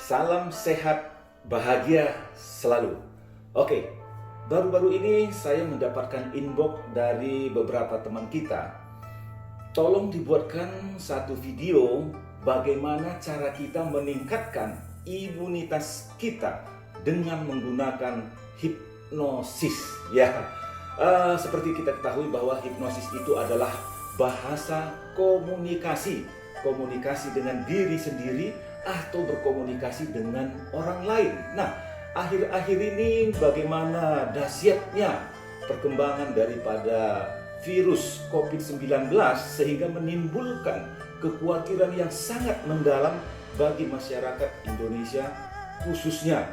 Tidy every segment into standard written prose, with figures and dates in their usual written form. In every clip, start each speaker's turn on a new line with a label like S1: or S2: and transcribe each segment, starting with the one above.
S1: Salam sehat, bahagia selalu. Oke, baru-baru ini saya mendapatkan inbox dari beberapa teman kita. Tolong dibuatkan satu video bagaimana cara kita meningkatkan imunitas kita dengan menggunakan hipnosis. Ya, seperti kita ketahui bahwa hipnosis itu adalah bahasa komunikasi dengan diri sendiri atau berkomunikasi dengan orang lain. Nah, akhir-akhir ini bagaimana dahsyatnya perkembangan daripada virus COVID-19 sehingga menimbulkan kekhawatiran yang sangat mendalam bagi masyarakat Indonesia, khususnya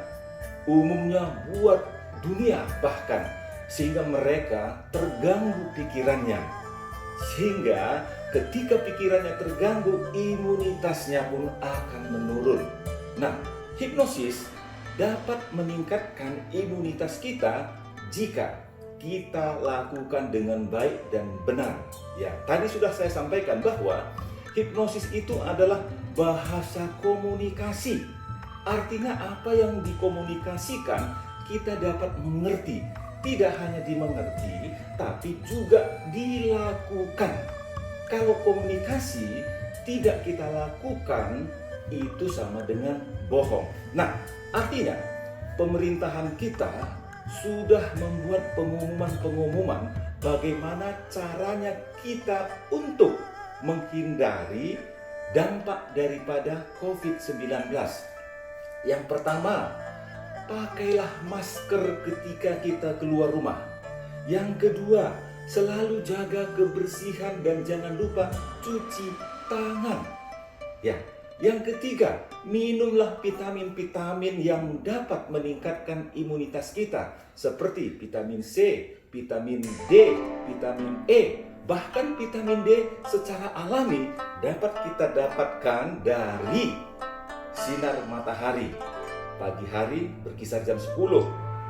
S1: umumnya buat dunia bahkan, sehingga mereka terganggu pikirannya. Sehingga ketika pikirannya terganggu, imunitasnya pun akan menurun. Nah, hipnosis dapat meningkatkan imunitas kita jika kita lakukan dengan baik dan benar. Ya, tadi sudah saya sampaikan bahwa hipnosis itu adalah bahasa komunikasi. Artinya apa yang dikomunikasikan kita dapat mengerti. Tidak hanya dimengerti, tapi juga dilakukan. Kalau komunikasi tidak kita lakukan, itu sama dengan bohong. Nah, artinya pemerintahan kita sudah membuat pengumuman bagaimana caranya kita untuk menghindari dampak daripada COVID-19. Yang pertama, pakailah masker ketika kita keluar rumah. Yang kedua, selalu jaga kebersihan dan jangan lupa cuci tangan. Ya, yang ketiga, minumlah vitamin-vitamin yang dapat meningkatkan imunitas kita seperti vitamin C, vitamin D, vitamin E. Bahkan vitamin D secara alami dapat kita dapatkan dari sinar matahari. Pagi hari berkisar jam 10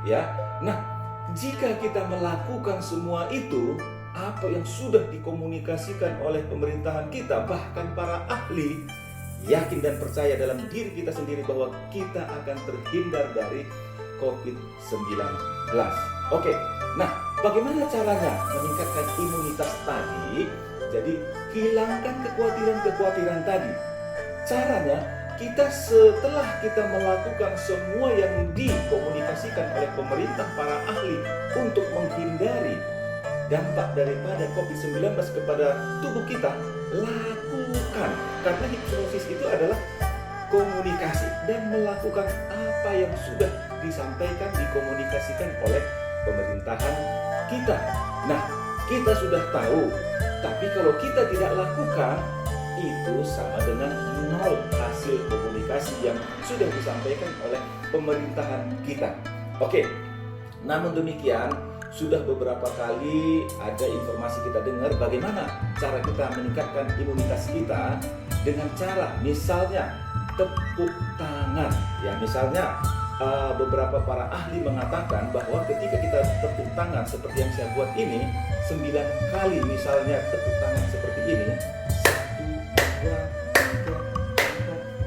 S1: ya. Nah, jika kita melakukan semua itu, apa yang sudah dikomunikasikan oleh pemerintahan kita, bahkan para ahli, yakin dan percaya dalam diri kita sendiri bahwa kita akan terhindar dari COVID-19. Oke, nah bagaimana caranya meningkatkan imunitas tadi? Jadi hilangkan kekhawatiran tadi. Caranya, kita setelah kita melakukan semua yang dikomunikasikan oleh pemerintah, para ahli untuk menghindari dampak daripada COVID-19 kepada tubuh kita, lakukan. Karena hipnosis itu adalah komunikasi dan melakukan apa yang sudah disampaikan, dikomunikasikan oleh pemerintahan kita. Nah, kita sudah tahu, tapi kalau kita tidak lakukan, itu sama dengan nol hasil komunikasi yang sudah disampaikan oleh pemerintahan kita. Oke, namun demikian sudah beberapa kali ada informasi kita dengar bagaimana cara kita meningkatkan imunitas kita dengan cara misalnya tepuk tangan. Ya, misalnya beberapa para ahli mengatakan bahwa ketika kita tepuk tangan seperti yang saya buat ini 9 kali, misalnya tepuk tangan seperti ini, 1, 2, 3, 4, 5,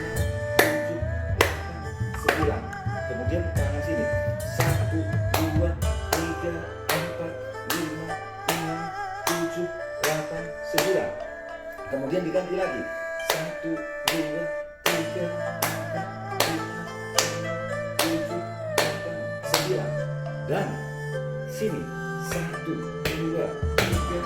S1: 6, 7, 8, 9. Kemudian tangan sini 1, 2, 3, 4, 5, 6, 7, 8, 9. Kemudian diganti lagi 1, 2, 3, 4, 5, 6, 7, 8, 9. Dan sini 1, 2, 3,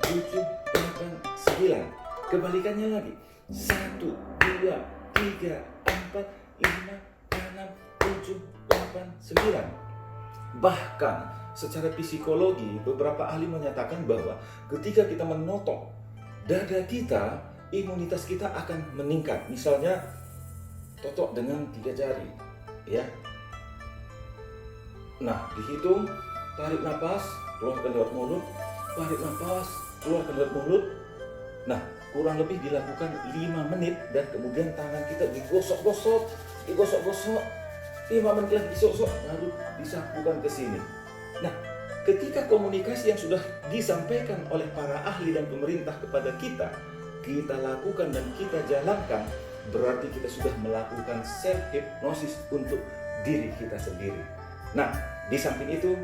S1: 7, 8, 9. Kebalikannya lagi 1, 2, 3, 4, 5, 6, 7, 8, 9. Bahkan secara psikologi beberapa ahli menyatakan bahwa ketika kita menotok dada kita, imunitas kita akan meningkat. Misalnya totok dengan 3 jari ya. Nah, dihitung, tarik nafas, keluarkan lewat mulut, tarik nafas, keluarkan lewat mulut. Nah, kurang lebih dilakukan 5 menit dan kemudian tangan kita digosok-gosok, 5 menit lagi digosok, lalu disapukan ke sini. Nah, ketika komunikasi yang sudah disampaikan oleh para ahli dan pemerintah kepada kita kita lakukan dan kita jalankan, berarti kita sudah melakukan self-hypnosis untuk diri kita sendiri. Nah, di samping itu,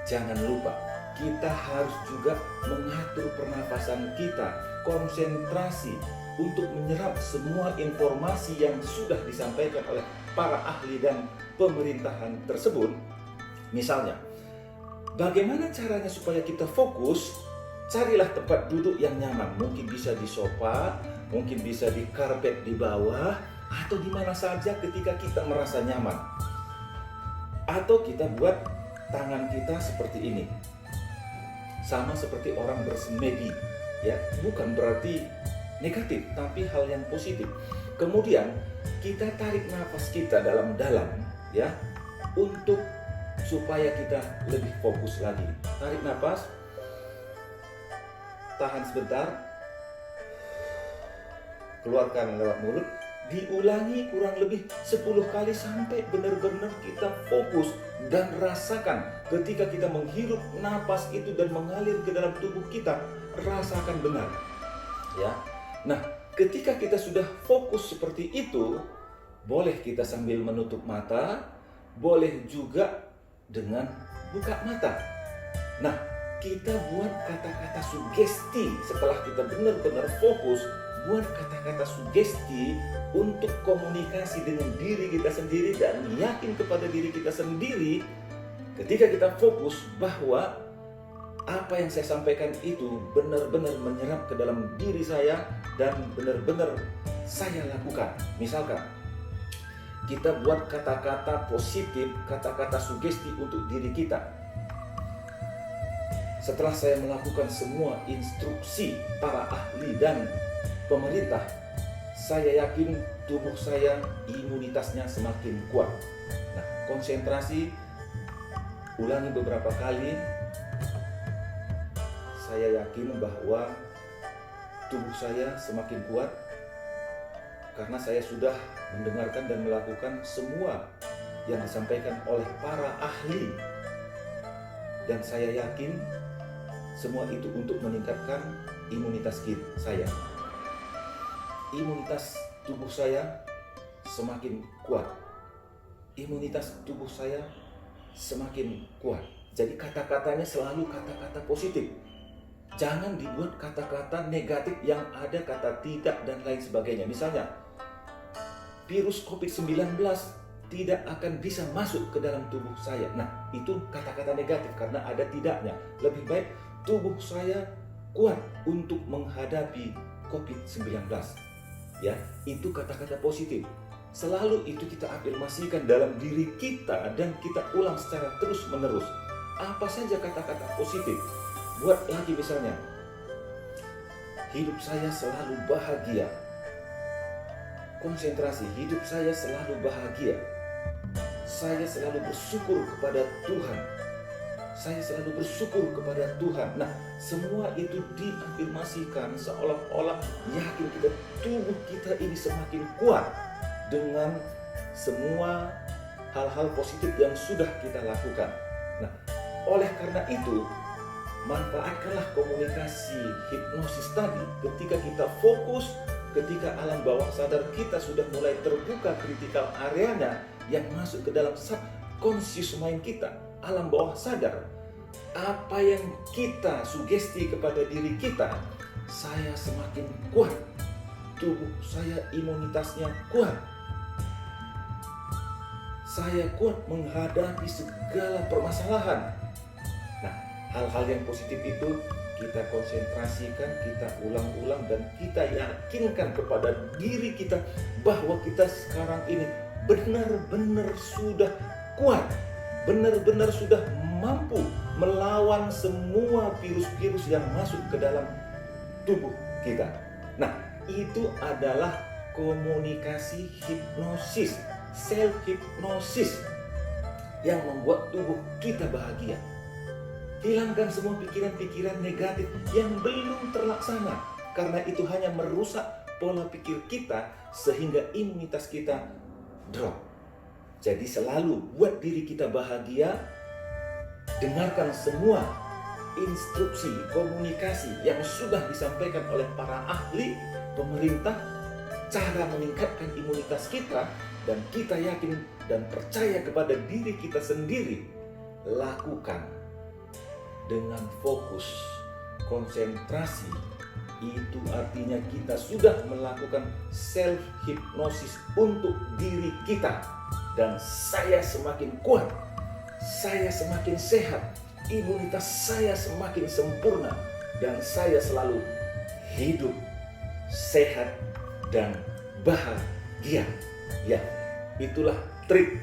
S1: jangan lupa kita harus juga mengatur pernafasan kita, konsentrasi untuk menyerap semua informasi yang sudah disampaikan oleh para ahli dan pemerintahan tersebut. Misalnya, bagaimana caranya supaya kita fokus? Carilah tempat duduk yang nyaman, mungkin bisa di sofa, mungkin bisa di karpet di bawah, atau di mana saja ketika kita merasa nyaman. Atau kita buat tangan kita seperti ini, sama seperti orang bersemedi, ya, bukan berarti negatif, tapi hal yang positif. Kemudian kita tarik nafas kita dalam-dalam, ya, untuk supaya kita lebih fokus lagi. Tarik nafas, tahan sebentar, keluarkan lewat mulut, diulangi kurang lebih 10 kali sampai benar-benar kita fokus dan rasakan ketika kita menghirup napas itu dan mengalir ke dalam tubuh kita, rasakan benar, ya. Nah, ketika kita sudah fokus seperti itu, boleh kita sambil menutup mata, boleh juga dengan buka mata. Nah, kita buat kata-kata sugesti setelah kita benar-benar fokus, buat kata-kata sugesti untuk komunikasi dengan diri kita sendiri dan yakin kepada diri kita sendiri ketika kita fokus bahwa apa yang saya sampaikan itu benar-benar menyerap ke dalam diri saya dan benar-benar saya lakukan. Misalkan, kita buat kata-kata positif, kata-kata sugesti untuk diri kita. Setelah saya melakukan semua instruksi para ahli dan pemerintah, saya yakin tubuh saya imunitasnya semakin kuat. Nah, konsentrasi, ulangi beberapa kali. Saya yakin bahwa tubuh saya semakin kuat karena saya sudah mendengarkan dan melakukan semua yang disampaikan oleh para ahli. Dan saya yakin semua itu untuk meningkatkan imunitas saya. Imunitas tubuh saya semakin kuat. Imunitas tubuh saya semakin kuat. Jadi kata-katanya selalu kata-kata positif. Jangan dibuat kata-kata negatif yang ada kata tidak dan lain sebagainya. Misalnya, virus COVID-19 tidak akan bisa masuk ke dalam tubuh saya. Nah, itu kata-kata negatif karena ada tidaknya. Lebih baik tubuh saya kuat untuk menghadapi COVID-19. Ya, itu kata-kata positif. Selalu itu kita afirmasikan dalam diri kita dan kita ulang secara terus-menerus. Apa saja kata-kata positif. Buat lagi misalnya, hidup saya selalu bahagia. Konsentrasi, hidup saya selalu bahagia. Saya selalu bersyukur kepada Tuhan. Saya selalu bersyukur kepada Tuhan. Nah, semua itu diafirmasikan seolah-olah yakin kita, tubuh kita ini semakin kuat dengan semua hal-hal positif yang sudah kita lakukan. Nah, oleh karena itu, manfaatkanlah komunikasi hipnosis tadi ketika kita fokus, ketika alam bawah sadar kita sudah mulai terbuka critical areanya yang masuk ke dalam subconscious mind kita, alam bawah sadar. Apa yang kita sugesti kepada diri kita, saya semakin kuat, tubuh saya imunitasnya kuat, saya kuat menghadapi segala permasalahan. Nah, hal-hal yang positif itu kita konsentrasikan, kita ulang-ulang, dan kita yakinkan kepada diri kita bahwa kita sekarang ini benar-benar sudah kuat, benar-benar sudah mampu melawan semua virus-virus yang masuk ke dalam tubuh kita. Nah, itu adalah komunikasi hipnosis, self-hypnosis yang membuat tubuh kita bahagia. Hilangkan semua pikiran-pikiran negatif yang belum terlaksana, karena itu hanya merusak pola pikir kita sehingga imunitas kita drop. Jadi selalu buat diri kita bahagia, dengarkan semua instruksi komunikasi yang sudah disampaikan oleh para ahli pemerintah, cara meningkatkan imunitas kita, dan kita yakin dan percaya kepada diri kita sendiri, lakukan dengan fokus, konsentrasi. Itu artinya kita sudah melakukan self hipnosis untuk diri kita, dan saya semakin kuat, saya semakin sehat, imunitas saya semakin sempurna, dan saya selalu hidup sehat dan bahagia. Ya, itulah trik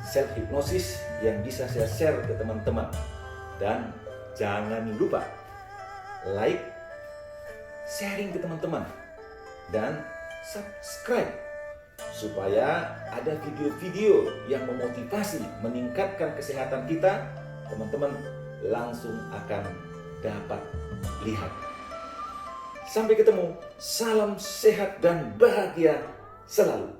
S1: self hipnosis yang bisa saya share ke teman-teman. Dan jangan lupa like, sharing ke teman-teman, dan subscribe supaya ada video-video yang memotivasi meningkatkan kesehatan kita. Teman-teman langsung akan dapat lihat. Sampai ketemu, salam sehat dan bahagia selalu.